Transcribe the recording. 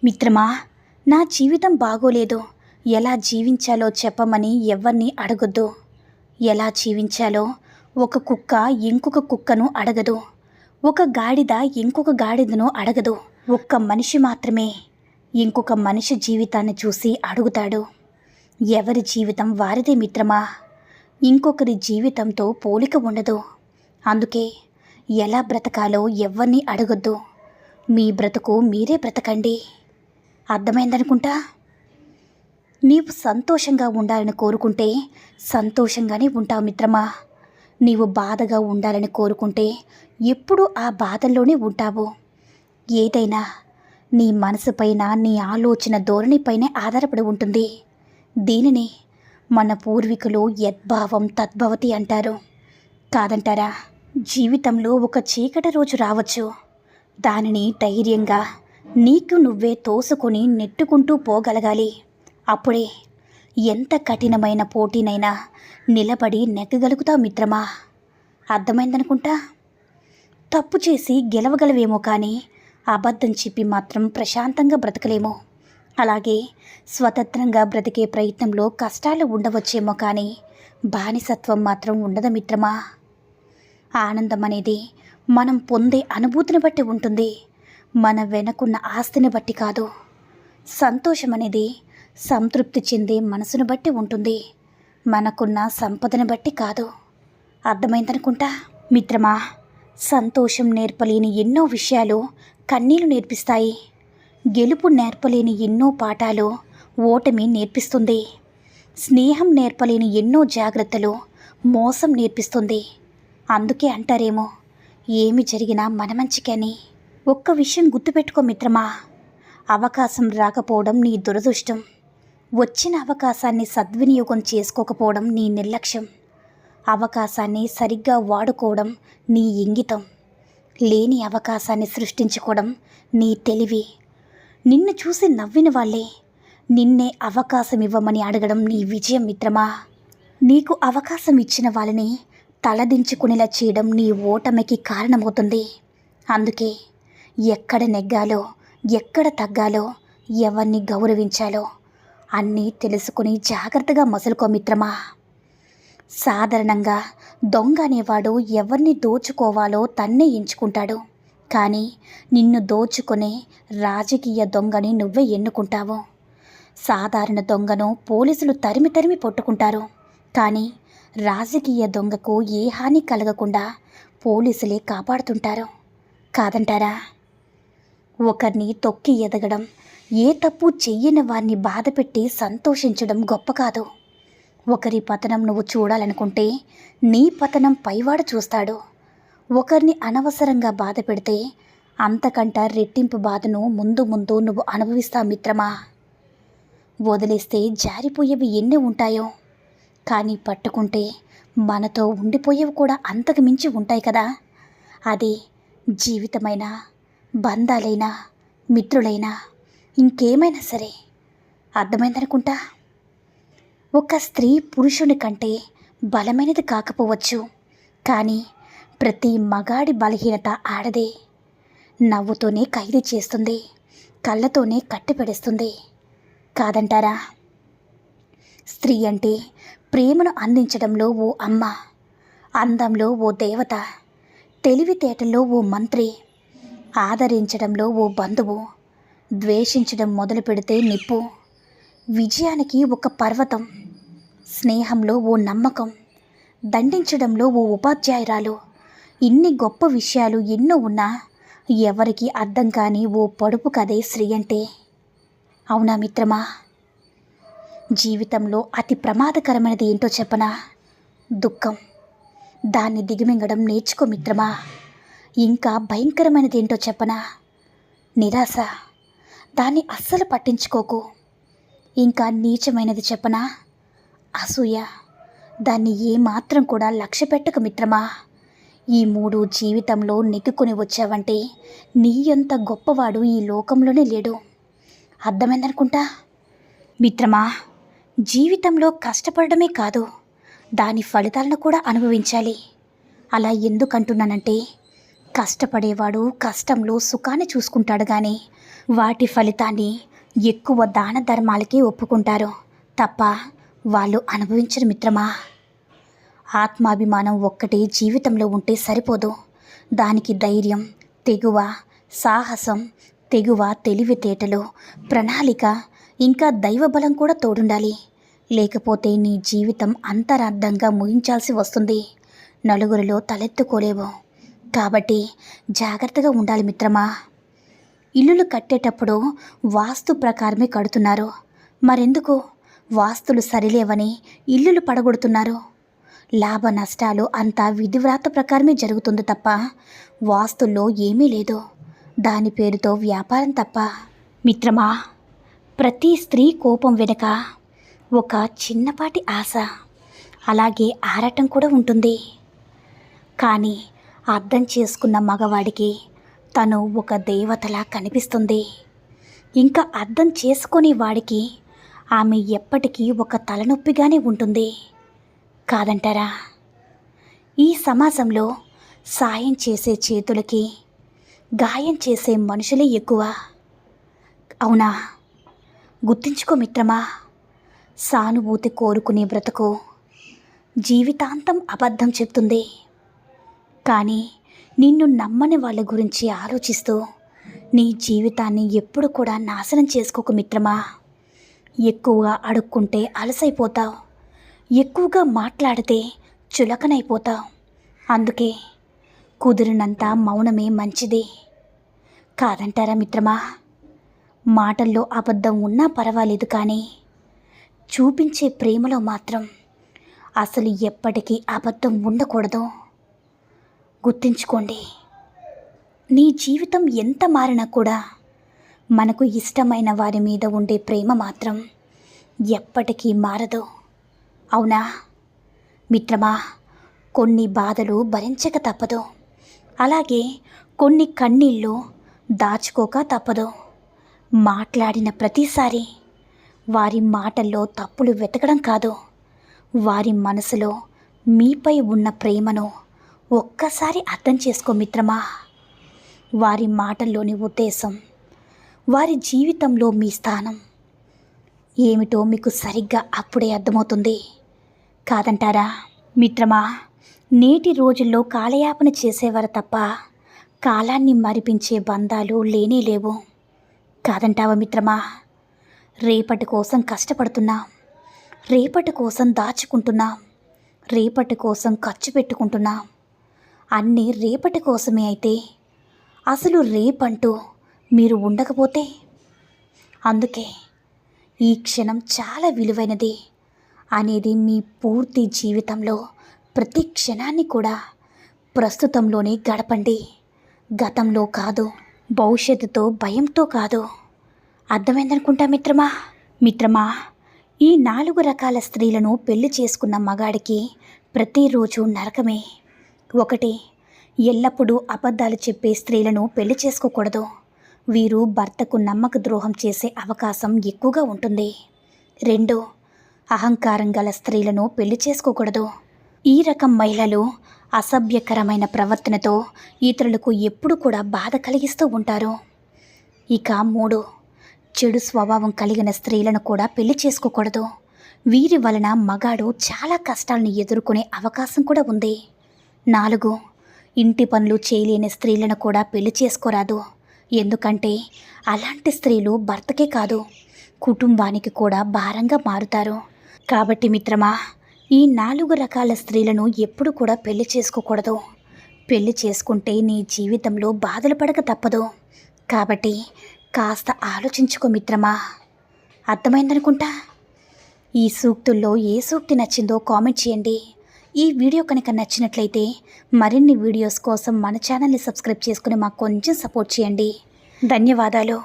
మిత్రమా, నా జీవితం బాగోలేదు, ఎలా జీవించాలో చెప్పమని ఎవ్వరిని అడగొద్దు. ఎలా జీవించాలో ఒక కుక్క ఇంకొక కుక్కను అడగదు, ఒక గాడిద ఇంకొక గాడిదను అడగదు. ఒక్క మనిషి మాత్రమే ఇంకొక మనిషి జీవితాన్ని చూసి అడుగుతాడు. ఎవరి జీవితం వారిదే మిత్రమా, ఇంకొకరి జీవితంతో పోలిక ఉండదు. అందుకే ఎలా బ్రతకాలో ఎవ్వరిని అడగొద్దు. మీ బ్రతుకు మీరే బ్రతకండి. అర్థమైందనుకుంటా. నీవు సంతోషంగా ఉండాలని కోరుకుంటే సంతోషంగానే ఉంటావు మిత్రమా. నీవు బాధగా ఉండాలని కోరుకుంటే ఎప్పుడూ ఆ బాధల్లోనే ఉంటావు. ఏదైనా నీ మనసుపైన, నీ ఆలోచన ధోరణిపైనే ఆధారపడి ఉంటుంది. దీనిని మన పూర్వీకులు యద్భావం తద్భవతి అంటారు. కాదంటారా? జీవితంలో ఒక చీకటి రోజు రావచ్చు. దానిని ధైర్యంగా నీకు నువ్వే తోసుకొని నెట్టుకుంటూ పోగలగాలి. అప్పుడే ఎంత కఠినమైన పోటీనైనా నిలబడి నెగ్గగలుగుతావు మిత్రమా. అర్థమైందనుకుంటా. తప్పు చేసి గెలవగలవేమో, కానీ అబద్ధం చెప్పి మాత్రం ప్రశాంతంగా బ్రతకలేము. అలాగే స్వతంత్రంగా బ్రతికే ప్రయత్నంలో కష్టాలు ఉండవచ్చేమో, కానీ బానిసత్వం మాత్రం ఉండదు మిత్రమా. ఆనందం అనేది మనం పొందే అనుభూతిని బట్టి ఉంటుంది, మన వెనకున్న ఆస్తిని బట్టి కాదు. సంతోషం అనేది సంతృప్తి చెందే మనసును బట్టి ఉంటుంది, మనకున్న సంపదను బట్టి కాదు. అర్థమైందనుకుంటా. మిత్రమా, సంతోషం నేర్పలేని ఎన్నో విషయాలు కన్నీళ్లు నేర్పిస్తాయి. గెలుపు నేర్పలేని ఎన్నో పాఠాలు ఓటమి నేర్పిస్తుంది. స్నేహం నేర్పలేని ఎన్నో జాగ్రత్తలు మోసం నేర్పిస్తుంది. అందుకే అంటారేమో, ఏమి జరిగినా మన మంచికని. ఒక్క విషయం గుర్తుపెట్టుకో మిత్రమా, అవకాశం రాకపోవడం నీ దురదృష్టం, వచ్చిన అవకాశాన్ని సద్వినియోగం చేసుకోకపోవడం నీ నిర్లక్ష్యం, అవకాశాన్ని సరిగ్గా వాడుకోవడం నీ ఇంగితం, లేని అవకాశాన్ని సృష్టించుకోవడం నీ తెలివి, నిన్ను చూసి నవ్విన వాళ్ళే నిన్నే అవకాశం ఇవ్వమని అడగడం నీ విజయం మిత్రమా. నీకు అవకాశం ఇచ్చిన వాళ్ళని తలదించుకునేలా చేయడం నీ ఓటమికి కారణమవుతుంది. అందుకే ఎక్కడ నెగ్గాలో, ఎక్కడ తగ్గాలో, ఎవరిని గౌరవించాలో అన్నీ తెలుసుకుని జాగ్రత్తగా మసులుకో మిత్రమా. సాధారణంగా దొంగ అనేవాడు ఎవరిని దోచుకోవాలో తన్నే ఎంచుకుంటాడు, కానీ నిన్ను దోచుకునే రాజకీయ దొంగని నువ్వే ఎన్నుకుంటావు. సాధారణ దొంగను పోలీసులు తరిమి తరిమి పట్టుకుంటారు, కానీ రాజకీయ దొంగకు ఏ హాని కలగకుండా పోలీసులే కాపాడుతుంటారు. కాదంటారా? ఒకరిని తొక్కి ఎదగడం, ఏ తప్పు చెయ్యని వారిని బాధపెట్టి సంతోషించడం గొప్ప కాదు. ఒకరి పతనం నువ్వు చూడాలనుకుంటే నీ పతనం పైవాడు చూస్తాడు. ఒకరిని అనవసరంగా బాధ పెడితే అంతకంట రెట్టింపు బాధను ముందు ముందు నువ్వు అనుభవిస్తావు మిత్రమా. వదిలేస్తే జారిపోయేవి ఎన్ని ఉంటాయో, కానీ పట్టుకుంటే మనతో ఉండిపోయేవి కూడా అంతకు మించి ఉంటాయి కదా. అది జీవితమైనా, బంధాలైనా, మిత్రులైనా, ఇంకేమైనా సరే. అర్థమైందనుకుంటా. ఒక స్త్రీ పురుషుని కంటే బలమైనది కాకపోవచ్చు, కానీ ప్రతి మగాడి బలహీనత ఆడదే. నవ్వుతోనే ఖైదు చేస్తుంది, కళ్ళతోనే కట్టిపెడుస్తుంది. కాదంటారా? స్త్రీ అంటే ప్రేమను అందించడంలో ఓ అమ్మ, అందంలో ఓ దేవత, తెలివితేటల్లో ఓ మంత్రి, ఆదరించడంలో ఓ బంధువు, ద్వేషించడం మొదలు పెడితే నిప్పు, విజయానికి ఒక పర్వతం, స్నేహంలో ఓ నమ్మకం, దండించడంలో ఓ ఉపాధ్యాయురాలు. ఇన్ని గొప్ప విషయాలు ఎన్నో ఉన్నా ఎవరికి అర్థం కాని ఓ పొడుపు కదే స్త్రీ అంటే. అవునా మిత్రమా? జీవితంలో అతి ప్రమాదకరమైనది ఏంటో చెప్పనా? దుఃఖం. దాన్ని దిగమింగడం నేర్చుకో మిత్రమా. ఇంకా భయంకరమైనది ఏంటో చెప్పనా? నిరాశ. దాన్ని అస్సలు పట్టించుకోకు. ఇంకా నీచమైనది చెప్పనా? అసూయ. దాన్ని ఏమాత్రం కూడా లక్ష్య పెట్టకు మిత్రమా. ఈ మూడు జీవితంలో నెగ్గుకొని వచ్చావంటే నీ అంత గొప్పవాడు ఈ లోకంలోనే లేడు. అర్థమైందనుకుంటా. మిత్రమా, జీవితంలో కష్టపడడమే కాదు, దాని ఫలితాలను కూడా అనుభవించాలి. అలా ఎందుకంటున్నానంటే, కష్టపడేవాడు కష్టంలో సుఖాన్ని చూసుకుంటాడు, కానీ వాటి ఫలితాన్ని ఎక్కువ దాన ధర్మాలకి ఒప్పుకుంటారు తప్ప వాళ్ళు అనుభవించరు మిత్రమా. ఆత్మాభిమానం ఒక్కటే జీవితంలో ఉంటే సరిపోదు. దానికి ధైర్యం, తెగువ, సాహసం, తెలివితేటలు, ప్రణాళిక, ఇంకా దైవబలం కూడా తోడుండాలి. లేకపోతే నీ జీవితం అంతరార్థంగా ముగించాల్సి వస్తుంది. నలుగురిలో తలెత్తుకోలేవు. కాబట్టి జాగ్రత్తగా ఉండాలి మిత్రమా. ఇల్లులు కట్టేటప్పుడు వాస్తు ప్రకారమే కడుతున్నారు. మరెందుకు వాస్తులు సరిలేవని ఇల్లులు పడగొడుతున్నారు? లాభ నష్టాలు అంతా విధివ్రాత ప్రకారమే జరుగుతుంది తప్ప వాస్తుల్లో ఏమీ లేదు. దాని పేరుతో వ్యాపారం తప్ప. మిత్రమా, ప్రతి స్త్రీ కోపం వెనుక ఒక చిన్నపాటి ఆశ, అలాగే ఆరాటం కూడా ఉంటుంది. కానీ అర్థం చేసుకున్న మగవాడికి తను ఒక దేవతలా కనిపిస్తుంది. ఇంకా అర్థం చేసుకునే వాడికి ఆమె ఎప్పటికీ ఒక తలనొప్పిగానే ఉంటుంది. కాదంటారా? ఈ సమాజంలో సాయం చేసే చేతులకి గాయం చేసే మనుషులే ఎక్కువ. అవునా? గుర్తించుకో మిత్రమా. సానుభూతి కోరుకునే బ్రతుకు జీవితాంతం అబద్ధం చెప్తుంది. కానీ నిన్ను నమ్మని వాళ్ళ గురించి ఆలోచిస్తూ నీ జీవితాన్ని ఎప్పుడు కూడా నాశనం చేసుకోకు మిత్రమా. ఎక్కువగా అడుక్కుంటే అలసైపోతావు. ఎక్కువగా మాట్లాడితే చులకనైపోతావు. అందుకే కుదిరినంత మౌనమే మంచిది. కాదంటారా మిత్రమా? మాటల్లో అబద్ధం ఉన్నా పర్వాలేదు, కానీ చూపించే ప్రేమలో మాత్రం అసలు ఎప్పటికీ అబద్ధం ఉండకూడదు. గుర్తుంచుకోండి. నీ జీవితం ఎంత మారినా కూడా మనకు ఇష్టమైన వారి మీద ఉండే ప్రేమ మాత్రం ఎప్పటికీ మారదు. అవునా మిత్రమా? కొన్ని బాధలు భరించక తప్పదు. అలాగే కొన్ని కన్నీళ్ళు దాచుకోక తప్పదు. మాట్లాడిన ప్రతిసారి వారి మాటల్లో తప్పులు వెతకడం కాదు, వారి మనసులో మీపై ఉన్న ప్రేమను ఒక్కసారి అర్థం చేసుకో మిత్రమా. వారి మాటల్లోని ఉద్దేశం, వారి జీవితంలో మీ స్థానం ఏమిటో మీకు సరిగ్గా అప్పుడే అర్థమవుతుంది. కాదంటారా మిత్రమా? నేటి రోజుల్లో కాలయాపన చేసేవారు తప్ప కాలాన్ని మరిపించే బంధాలు లేనే లేవు. కాదంటావా మిత్రమా? రేపటి కోసం కష్టపడుతున్నాం, రేపటి కోసం దాచుకుంటున్నాం, రేపటి కోసం ఖర్చు పెట్టుకుంటున్నాం. అన్నీ రేపటి కోసమే అయితే అసలు రేపంటూ మీరు ఉండకపోతే? అందుకే ఈ క్షణం చాలా విలువైనది అనేది మీ పూర్తి జీవితంలో ప్రతి క్షణాన్ని కూడా ప్రస్తుతంలోనే గడపండి. గతంలో కాదు, భవిష్యత్తుతో భయంతో కాదు. అర్థమైందనుకుంటా మిత్రమా, ఈ 4 రకాల స్త్రీలను పెళ్లి చేసుకున్న మగాడికి ప్రతిరోజు నరకమే. 1, ఎల్లప్పుడూ అబద్ధాలు చెప్పే స్త్రీలను పెళ్లి చేసుకోకూడదు. వీరు భర్తకు నమ్మక ద్రోహం చేసే అవకాశం ఎక్కువగా ఉంటుంది. 2, అహంకారం గల స్త్రీలను పెళ్లి చేసుకోకూడదు. ఈ రకం మహిళలు అసభ్యకరమైన ప్రవర్తనతో ఇతరులకు ఎప్పుడు కూడా బాధ కలిగిస్తూ ఉంటారు. ఇక 3, చెడు స్వభావం కలిగిన స్త్రీలను కూడా పెళ్లి చేసుకోకూడదు. వీరి వలన మగాడు చాలా కష్టాలను ఎదుర్కొనే అవకాశం కూడా ఉంది. 4, ఇంటి పనులు చేయలేని స్త్రీలను కూడా పెళ్లి చేసుకోరాదు. ఎందుకంటే అలాంటి స్త్రీలు భర్తకే కాదు, కుటుంబానికి కూడా భారంగా మారుతారు. కాబట్టి మిత్రమా, ఈ 4 రకాల స్త్రీలను ఎప్పుడు కూడా పెళ్లి చేసుకోకూడదు. పెళ్లి చేసుకుంటే నీ జీవితంలో బాధలు పడక తప్పదు. కాబట్టి కాస్త ఆలోచించుకో మిత్రమా. అర్థమైందనుకుంటా. ఈ సూక్తుల్లో ఏ సూక్తి నచ్చిందో కామెంట్ చేయండి. ఈ వీడియో కనుక నచ్చినట్లయితే మరిన్ని వీడియోస్ కోసం మన ఛానల్ని సబ్స్క్రైబ్ చేసుకుని మాకు కొంచెం సపోర్ట్ చేయండి. ధన్యవాదాలు.